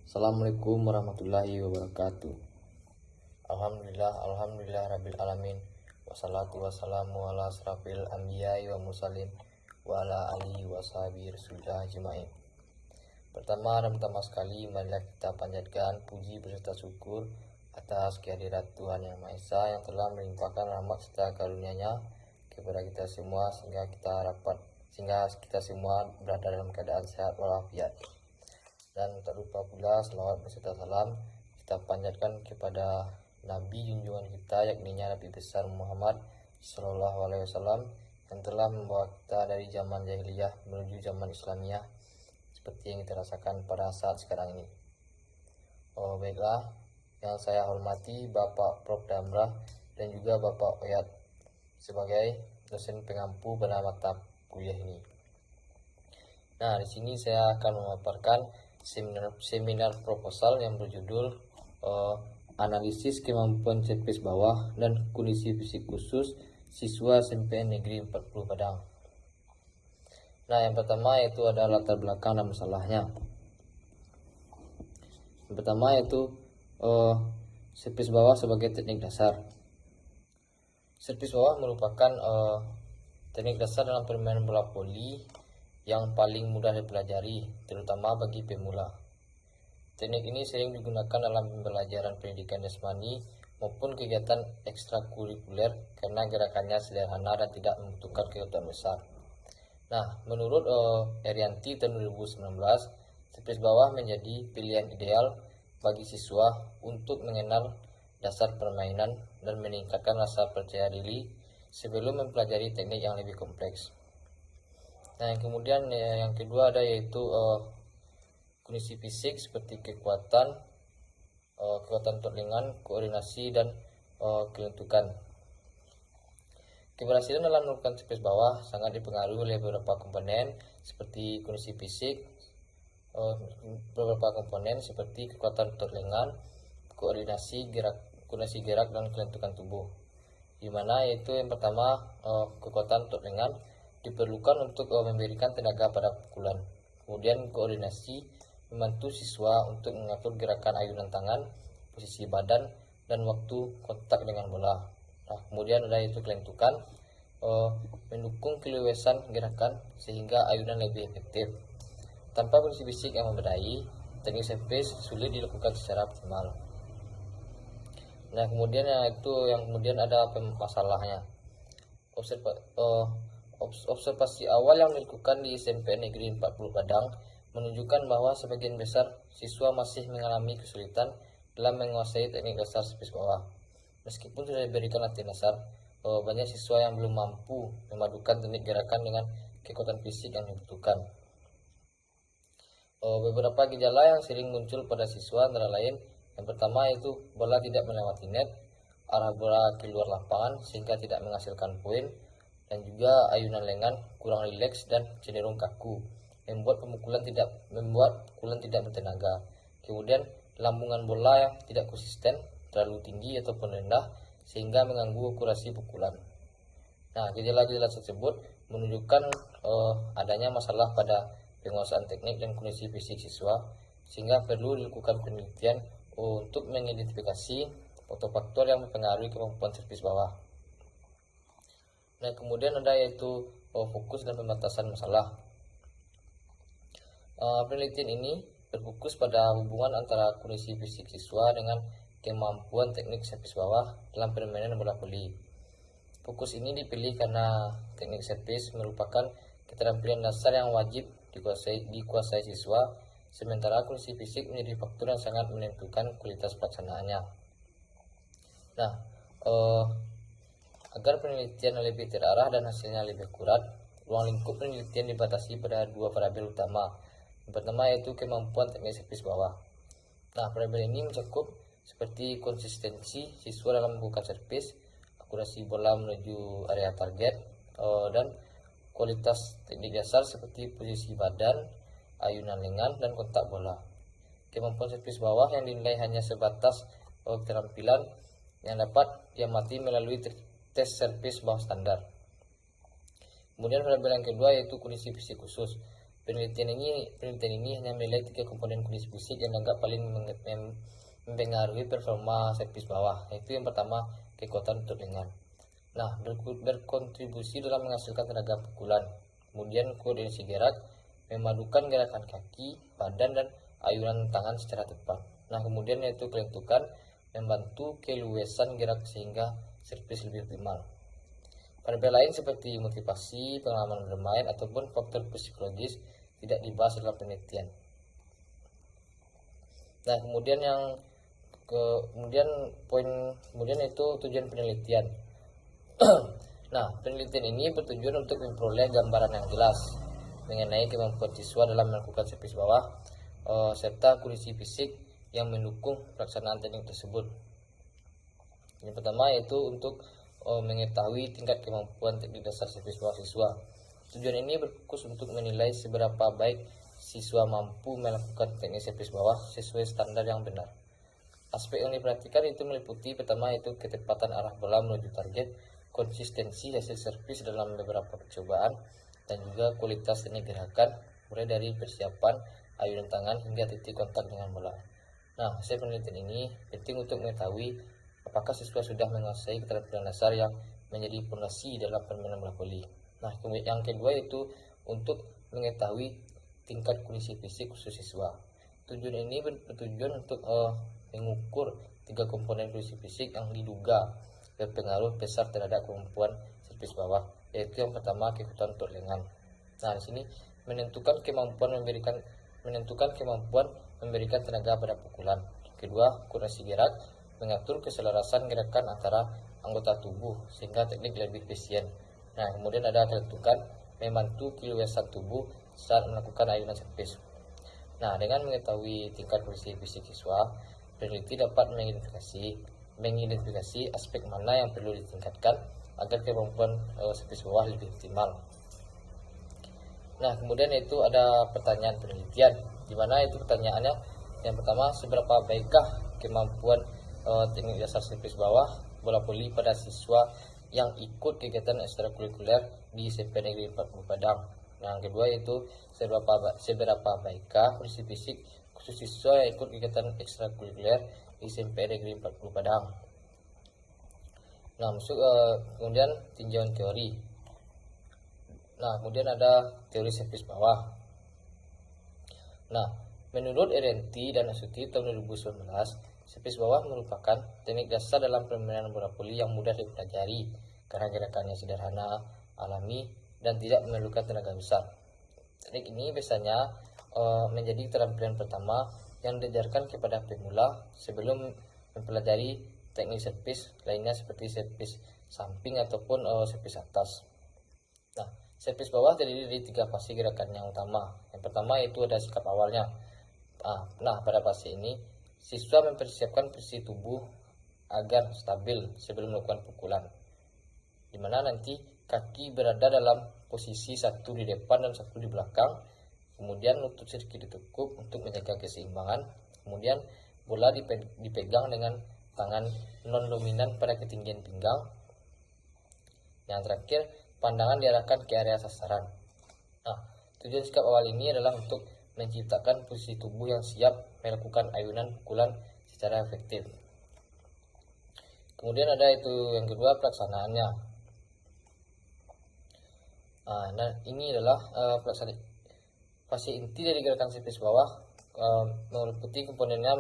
Assalamualaikum warahmatullahi wabarakatuh. Alhamdulillah rabbil alamin. Wassalatu wassalamu ala asrafil anbiya'i wa mursalin wa ala alihi wa sahbihi rasulillah ajma'in. Pertama sekali marilah kita panjatkan puji beserta syukur atas kehadirat Tuhan Yang Maha Esa yang telah melimpahkan rahmat serta karunia-Nya kepada kita semua sehingga kita semua berada dalam keadaan sehat walafiat. Dan tak lupa pula selawat beserta salam kita panjatkan kepada Nabi junjungan kita, yakni Nabi besar Muhammad Sallallahu Alaihi Wasallam yang telah membawa kita dari zaman jahiliyah menuju zaman Islamiyah seperti yang kita rasakan pada saat sekarang ini. Baiklah, yang saya hormati Bapak Prof. Damrah dan juga Bapak Oyat sebagai dosen pengampu pada mata kuliah ini. Nah, di sini saya akan memaparkan seminar proposal yang berjudul analisis kemampuan CPS bawah dan kondisi fisik khusus siswa SMPN Negeri 40 Padang. Nah, yang pertama yaitu ada latar belakang dan masalahnya. Yang pertama yaitu servis bawah sebagai teknik dasar. Servis bawah merupakan teknik dasar dalam permainan bola voli yang paling mudah dipelajari, terutama bagi pemula. Teknik ini sering digunakan dalam pembelajaran pendidikan jasmani maupun kegiatan ekstrakurikuler karena gerakannya sederhana dan tidak membutuhkan kekuatan besar. Nah, menurut Erianti tahun 2019, servis bawah menjadi pilihan ideal bagi siswa untuk mengenal dasar permainan dan meningkatkan rasa percaya diri sebelum mempelajari teknik yang lebih kompleks. Nah, kemudian yang kedua ada yaitu kondisi fisik seperti kekuatan otot lengan, koordinasi dan kelentukan. Keberhasilan dalam melakukan servis bawah sangat dipengaruhi oleh beberapa komponen seperti kondisi fisik, kekuatan otot lengan, koordinasi gerak dan kelentukan tubuh. Di mana yaitu yang pertama kekuatan otot lengan diperlukan untuk memberikan tenaga pada pukulan. Kemudian koordinasi membantu siswa untuk mengatur gerakan ayunan tangan, posisi badan, dan waktu kontak dengan bola. Nah, kemudian ada itu kelentukan, mendukung keluasan gerakan sehingga ayunan lebih efektif. Tanpa kondisi fisik yang memadai, teknik servis sulit dilakukan secara optimal. Nah, kemudian kemudian ada masalahnya. Observasi awal yang dilakukan di SMPN Negeri 40 Padang menunjukkan bahwa sebagian besar siswa masih mengalami kesulitan dalam menguasai teknik dasar servis bawah. Meskipun sudah diberikan latihan dasar, banyak siswa yang belum mampu memadukan teknik gerakan dengan kekuatan fisik yang dibutuhkan. Beberapa gejala yang sering muncul pada siswa antara lain, yang pertama yaitu bola tidak melewati net, arah bola keluar lapangan sehingga tidak menghasilkan poin, dan juga ayunan lengan kurang rileks dan cenderung kaku, membuat pukulan tidak bertenaga. Kemudian lambungan bola yang tidak konsisten, terlalu tinggi ataupun rendah sehingga mengganggu akurasi pukulan. Nah, gejala-gejala tersebut menunjukkan adanya masalah pada penguasaan teknik dan kondisi fisik siswa, sehingga perlu dilakukan penelitian untuk mengidentifikasi faktor-faktor yang mempengaruhi kemampuan servis bawah. Nah, kemudian ada yaitu fokus dan pembatasan masalah. Penelitian ini berfokus pada hubungan antara kondisi fisik siswa dengan kemampuan teknik servis bawah dalam permainan bola voli. Fokus ini dipilih karena teknik servis merupakan keterampilan dasar yang wajib dikuasai siswa, sementara kondisi fisik menjadi faktor yang sangat menentukan kualitas pelaksanaannya. Nah, agar penelitian lebih terarah dan hasilnya lebih akurat, ruang lingkup penelitian dibatasi pada dua variabel utama. Yang pertama yaitu kemampuan teknik servis bawah. Nah, variabel ini mencakup seperti konsistensi siswa dalam membuka servis, akurasi bola menuju area target, dan kualitas teknik dasar seperti posisi badan, ayunan lengan, dan kontak bola. Kemampuan servis bawah yang dinilai hanya sebatas keterampilan yang dapat diamati melalui tes servis bawah standar. Kemudian variabel yang kedua yaitu kondisi fisik khusus. Penelitian ini hanya menilai 3 komponen kondisi fisik yang dianggap paling mempengaruhi performa servis bawah, yaitu yang pertama kekuatan otot lengan. Nah, berkontribusi dalam menghasilkan tenaga pukulan. Kemudian koordinasi gerak, memadukan gerakan kaki, badan, dan ayunan tangan secara tepat. Nah, kemudian yaitu kelentukan, membantu keluasan gerak sehingga servis lebih optimal. Variabel lain seperti motivasi, pengalaman bermain, ataupun faktor psikologis tidak dibahas dalam penelitian. Nah, kemudian itu tujuan penelitian. Nah, penelitian ini bertujuan untuk memperoleh gambaran yang jelas mengenai kemampuan siswa dalam melakukan servis bawah serta kondisi fisik yang mendukung pelaksanaan teknik tersebut. Yang pertama yaitu untuk mengetahui tingkat kemampuan teknik dasar servis bawah siswa. Tujuan ini berfokus untuk menilai seberapa baik siswa mampu melakukan teknik servis bawah sesuai standar yang benar. Aspek yang diperhatikan itu meliputi pertama yaitu ketepatan arah bola menuju target, konsistensi hasil servis dalam beberapa percobaan, dan juga kualitas teknik gerakan mulai dari persiapan ayunan tangan hingga titik kontak dengan bola. Nah, hasil penelitian ini penting untuk mengetahui apakah siswa sudah menguasai keterampilan dasar yang menjadi fondasi dalam permainan bola voli. Nah, yang kedua itu untuk mengetahui tingkat kondisi fisik khusus siswa. Tujuan ini bertujuan untuk mengukur 3 komponen kondisi fisik yang diduga berpengaruh besar terhadap kemampuan servis bawah, yaitu yang pertama kekuatan otot lengan. Nah, di sini menentukan kemampuan memberikan tenaga pada pukulan. Kedua, koordinasi gerak, mengatur keselarasan gerakan antara anggota tubuh sehingga teknik lebih efisien. Nah, kemudian ada kelentukan, membantu keluasan tubuh saat melakukan ayunan servis. Nah, dengan mengetahui tingkat kondisi fisik siswa, peneliti dapat mengidentifikasi aspek mana yang perlu ditingkatkan agar kemampuan servis bawah lebih optimal. Nah, kemudian itu ada pertanyaan penelitian, di mana itu pertanyaannya yang pertama, seberapa baikkah kemampuan teknik dasar servis bawah bola voli pada siswa yang ikut kegiatan ekstrakurikuler di SMP Negeri 40 Padang. Nah, yang kedua yaitu seberapa baikkah kondisi fisik khusus siswa yang ikut kegiatan ekstrakurikuler di SMP Negeri 40 Padang. Nah, kemudian tinjauan teori. Nah, kemudian ada teori servis bawah. Nah, menurut Erenti dan Asuti tahun 2019, servis bawah merupakan teknik dasar dalam permainan bola voli yang mudah dipelajari karena gerakannya sederhana, alami, dan tidak memerlukan tenaga besar. Teknik ini biasanya menjadi keterampilan pertama yang diajarkan kepada pemula sebelum mempelajari teknik servis lainnya seperti servis samping ataupun servis atas. Nah, servis bawah terdiri dari 3 fase gerakan yang utama. Yang pertama yaitu ada sikap awalnya. Nah, pada fase ini siswa mempersiapkan posisi tubuh agar stabil sebelum melakukan pukulan, di mana nanti kaki berada dalam posisi satu di depan dan satu di belakang. Kemudian lutut sedikit ditekuk untuk menjaga keseimbangan. Kemudian bola dipegang dengan tangan non dominan pada ketinggian pinggang. Yang terakhir, pandangan diarahkan ke area sasaran. Nah, tujuan sikap awal ini adalah untuk menciptakan posisi tubuh yang siap melakukan ayunan pukulan secara efektif. Kemudian ada itu yang kedua, pelaksanaannya. Nah, ini adalah pelaksanaan fase inti dari gerakan servis bawah. Meliputi komponennya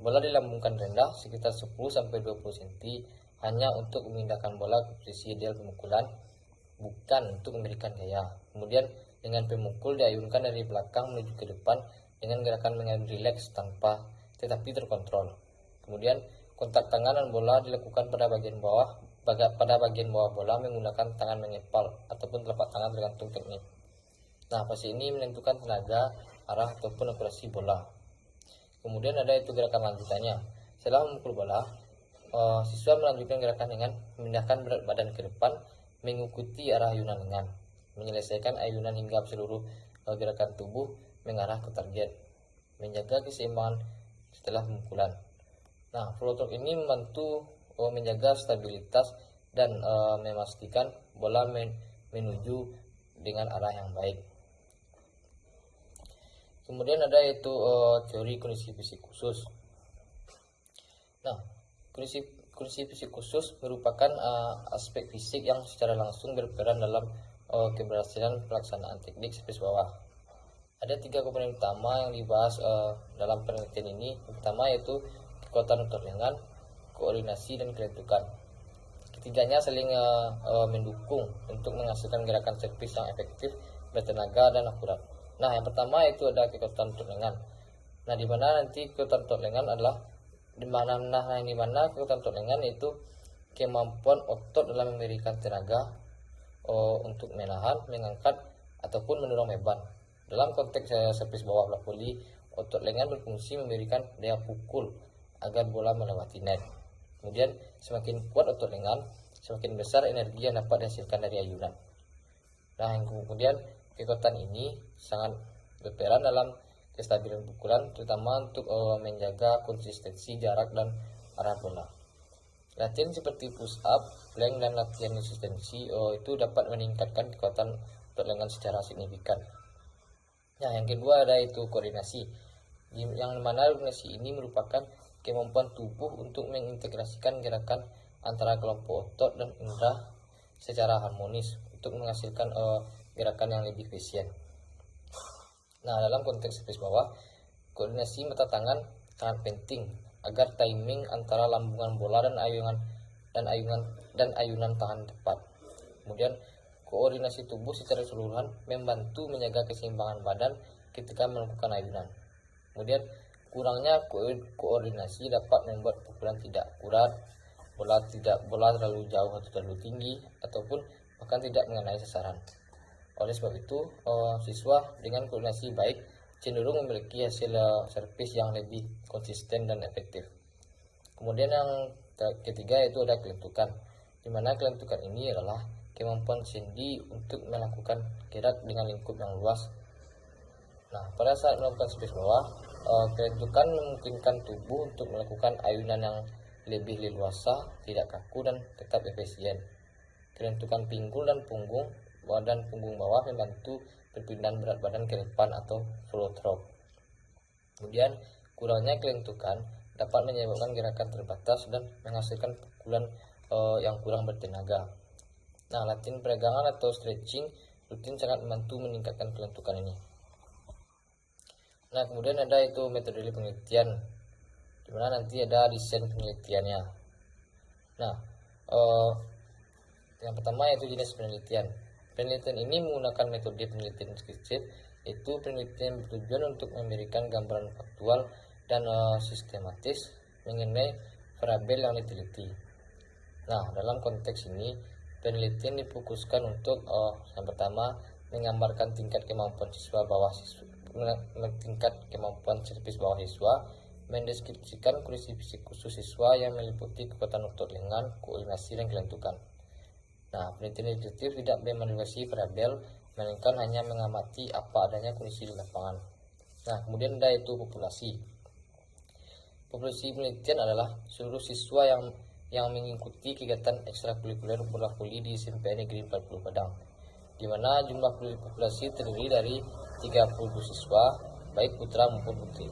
bola dilambungkan rendah sekitar 10-20 cm hanya untuk memindahkan bola ke posisi ideal pemukulan, bukan untuk memberikan gaya. Kemudian dengan pemukul diayunkan dari belakang menuju ke depan dengan gerakan mengambil rileks tetapi terkontrol. Kemudian kontak tangan dan bola dilakukan pada bagian bawah bola menggunakan tangan mengepal ataupun telapak tangan tergantung teknik. Nah, fase ini menentukan tenaga, arah ataupun operasi bola. Kemudian ada itu gerakan lanjutannya. Setelah memukul bola, siswa melanjutkan gerakan dengan memindahkan berat badan ke depan mengikuti arah ayunan lengan, menyelesaikan ayunan hingga seluruh gerakan tubuh mengarah ke target, menjaga keseimbangan setelah pemukulan. Nah, flow talk ini membantu menjaga stabilitas dan memastikan bola menuju dengan arah yang baik. Kemudian ada yaitu teori kondisi fisik khusus. Nah, kondisi fisik khusus merupakan aspek fisik yang secara langsung berperan dalam keberhasilan pelaksanaan teknik spes bawah. Ada 3 komponen utama yang dibahas dalam penelitian ini. Yang pertama yaitu kekuatan otot lengan, koordinasi, dan kelentukan. Ketiganya saling mendukung untuk menghasilkan gerakan servis yang efektif, bertenaga, dan akurat. Nah, yang pertama itu ada kekuatan otot lengan. Nah, di mana nanti kekuatan otot lengan adalah di mana kekuatan otot lengan itu kemampuan otot dalam memberikan tenaga untuk menahan, mengangkat, ataupun mendorong beban. Dalam konteks servis bawah bola voli, otot lengan berfungsi memberikan daya pukul agar bola melewati net. Kemudian semakin kuat otot lengan, semakin besar energi yang dapat dihasilkan dari ayunan. Nah, yang kemudian kekuatan ini sangat berperan dalam kestabilan pukulan, terutama untuk menjaga konsistensi jarak dan arah bola. Latihan seperti push up, plank, dan latihan konsistensi itu dapat meningkatkan kekuatan otot lengan secara signifikan. Nah, yang kedua ada itu koordinasi, yang mana koordinasi ini merupakan kemampuan tubuh untuk mengintegrasikan gerakan antara kelompok otot dan indera secara harmonis untuk menghasilkan gerakan yang lebih efisien. Nah, dalam konteks servis bawah, koordinasi mata tangan sangat penting agar timing antara lambungan bola dan ayunan tahan tepat. Kemudian koordinasi tubuh secara keseluruhan membantu menjaga keseimbangan badan ketika melakukan ayunan. Kemudian kurangnya koordinasi dapat membuat pukulan tidak akurat, bola terlalu jauh atau terlalu tinggi, ataupun bahkan tidak mengenai sasaran. Oleh sebab itu, siswa dengan koordinasi baik cenderung memiliki hasil servis yang lebih konsisten dan efektif. Kemudian yang ketiga yaitu ada kelentukan, di mana kelentukan ini adalah kemampuan sendi untuk melakukan gerak dengan lingkup yang luas. Nah, pada saat melakukan servis bawah, kelentukan memungkinkan tubuh untuk melakukan ayunan yang lebih leluasa, tidak kaku, dan tetap efisien. Kelentukan pinggul dan punggung bawah membantu perpindahan berat badan ke depan atau flow drop. Kemudian kurangnya kelentukan dapat menyebabkan gerakan terbatas dan menghasilkan pukulan yang kurang bertenaga. Nah, latihan peregangan atau stretching rutin sangat membantu meningkatkan kelentukan ini. Nah, kemudian ada itu metode penelitian, dimana nanti ada desain penelitiannya. Nah, yang pertama yaitu jenis penelitian. Penelitian ini menggunakan metode penelitian deskriptif, yaitu penelitian bertujuan untuk memberikan gambaran faktual dan sistematis mengenai variabel yang diteliti. Nah, dalam konteks ini, penelitian difokuskan untuk yang pertama menggambarkan tingkat kemampuan servis bawah siswa, mendeskripsikan kondisi fisik khusus siswa yang meliputi kekuatan otot lengan, koordinasi, dan kelentukan. Nah, penelitian deskriptif tidak memanipulasi variabel, melainkan hanya mengamati apa adanya kondisi di lapangan. Nah, kemudian ada itu populasi. Populasi penelitian adalah seluruh siswa yang mengikuti kegiatan ekstrakurikuler bola voli di SMP Negeri 40 Padang, di mana jumlah populasi terdiri dari 30 siswa, baik putra maupun putri.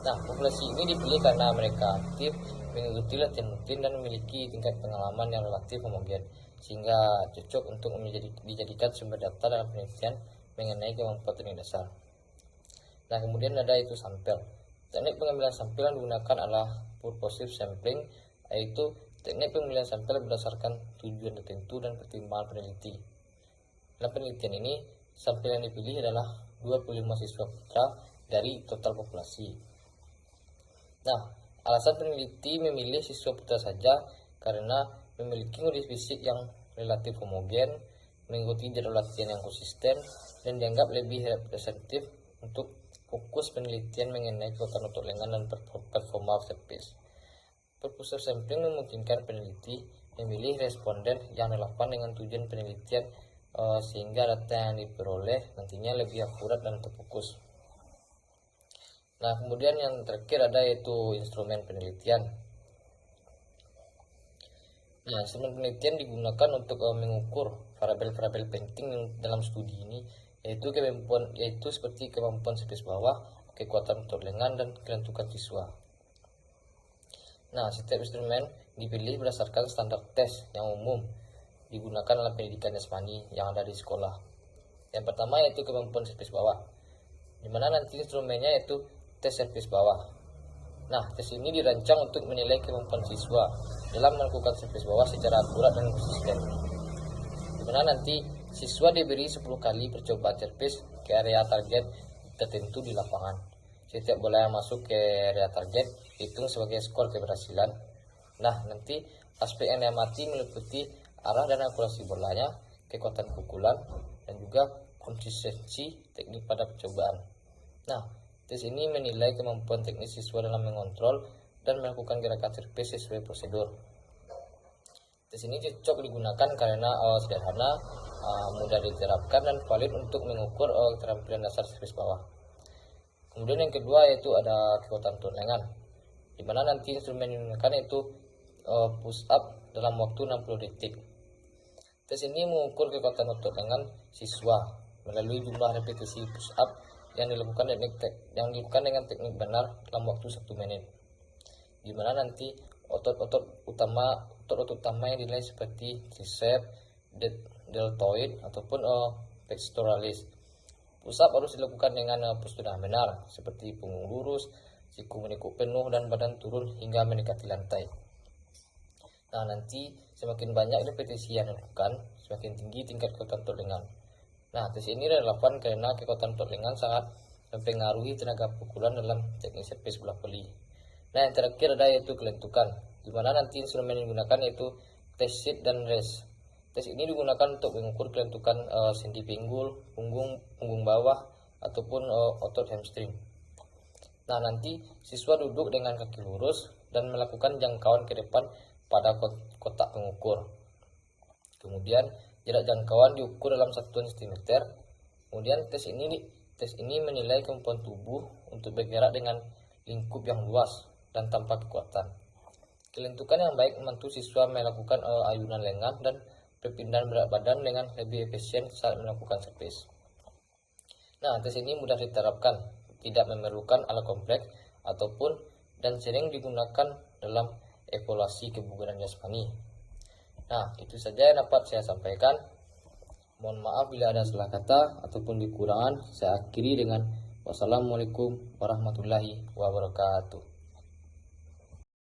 Nah, populasi ini dipilih karena mereka aktif, mengikuti latihan rutin, dan memiliki tingkat pengalaman yang relatif homogen, sehingga cocok untuk dijadikan sumber data dalam penelitian mengenai kemampuan teknik dasar. Nah, kemudian ada itu sampel. Teknik pengambilan sampel yang digunakan adalah purposive sampling, yaitu teknik pengambilan sampel berdasarkan tujuan tertentu dan pertimbangan peneliti. Dalam penelitian ini, sampel yang dipilih adalah 25 siswa putra dari total populasi. Nah, alasan peneliti memilih siswa putra saja karena memiliki kondisi fisik yang relatif homogen, mengikuti jadwal latihan yang konsisten, dan dianggap lebih representatif untuk fokus penelitian mengenai kekuatan otot lengan dan performa servis. Purposive sampling memungkinkan peneliti memilih responden yang relevan dengan tujuan penelitian sehingga data yang diperoleh nantinya lebih akurat dan terfokus. Nah, kemudian yang terakhir ada yaitu instrumen penelitian. Nah, instrumen penelitian digunakan untuk mengukur variabel-variabel penting dalam studi ini, yaitu seperti kemampuan spesies bawah, kekuatan otot lengan, dan kelentukan siswa. Nah, setiap instrumen dipilih berdasarkan standar tes yang umum digunakan dalam pendidikan jasmani yang ada di sekolah. Yang pertama yaitu kemampuan spesies bawah, dimana nanti instrumennya yaitu tes spesies bawah. Nah, tes ini dirancang untuk menilai kemampuan siswa dalam melakukan spesies bawah secara akurat dan konsisten, dimana nanti siswa diberi 10 kali percobaan servis ke area target tertentu di lapangan. Setiap bola yang masuk ke area target dihitung sebagai skor keberhasilan. Nah, nanti aspek yang diamati meliputi arah dan akurasi bolanya, kekuatan pukulan, dan juga konsistensi teknik pada percobaan. Nah, tes ini menilai kemampuan teknis siswa dalam mengontrol dan melakukan gerakan servis sesuai prosedur. Tes ini cocok digunakan karena sederhana, mudah diterapkan, dan valid untuk mengukur keterampilan dasar servis bawah. Kemudian yang kedua yaitu ada kekuatan otot lengan, dimana nanti instrumen yang digunakan yaitu push up dalam waktu 60 detik. Tes ini mengukur kekuatan otot lengan siswa melalui jumlah repetisi push up yang dilakukan dengan teknik benar dalam waktu 1 menit, dimana nanti otot-otot utama yang dinilai seperti tricep, deltoid ataupun pectoralis. Push up harus dilakukan dengan postur yang benar seperti punggung lurus, siku menekuk penuh, dan badan turun hingga mendekati lantai. Nah, nanti semakin banyak repetisi yang dilakukan, semakin tinggi tingkat kekuatan otot lengan. Nah, tes ini relevan karena kekuatan otot lengan sangat mempengaruhi tenaga pukulan dalam teknik servis bola voli. Nah, yang terakhir ada yaitu kelentukan, dimana nanti instrumen yang digunakan yaitu tes sit dan rest. Tes ini digunakan untuk mengukur kelentukan sendi pinggul, punggung bawah, ataupun otot hamstring. Nah, nanti siswa duduk dengan kaki lurus dan melakukan jangkauan ke depan pada kotak pengukur. Kemudian jarak jangkauan diukur dalam satuan cm. Kemudian tes ini menilai kemampuan tubuh untuk bergerak dengan lingkup yang luas dan tanpa kekuatan. Kelentukan yang baik membantu siswa melakukan ayunan lengan dan perpindahan berat badan dengan lebih efisien saat melakukan servis. Nah, tes ini mudah diterapkan, tidak memerlukan alat kompleks dan sering digunakan dalam evaluasi kebugaran jasmani. Nah, itu saja yang dapat saya sampaikan. Mohon maaf bila ada salah kata ataupun kekurangan. Saya akhiri dengan wassalamualaikum warahmatullahi wabarakatuh.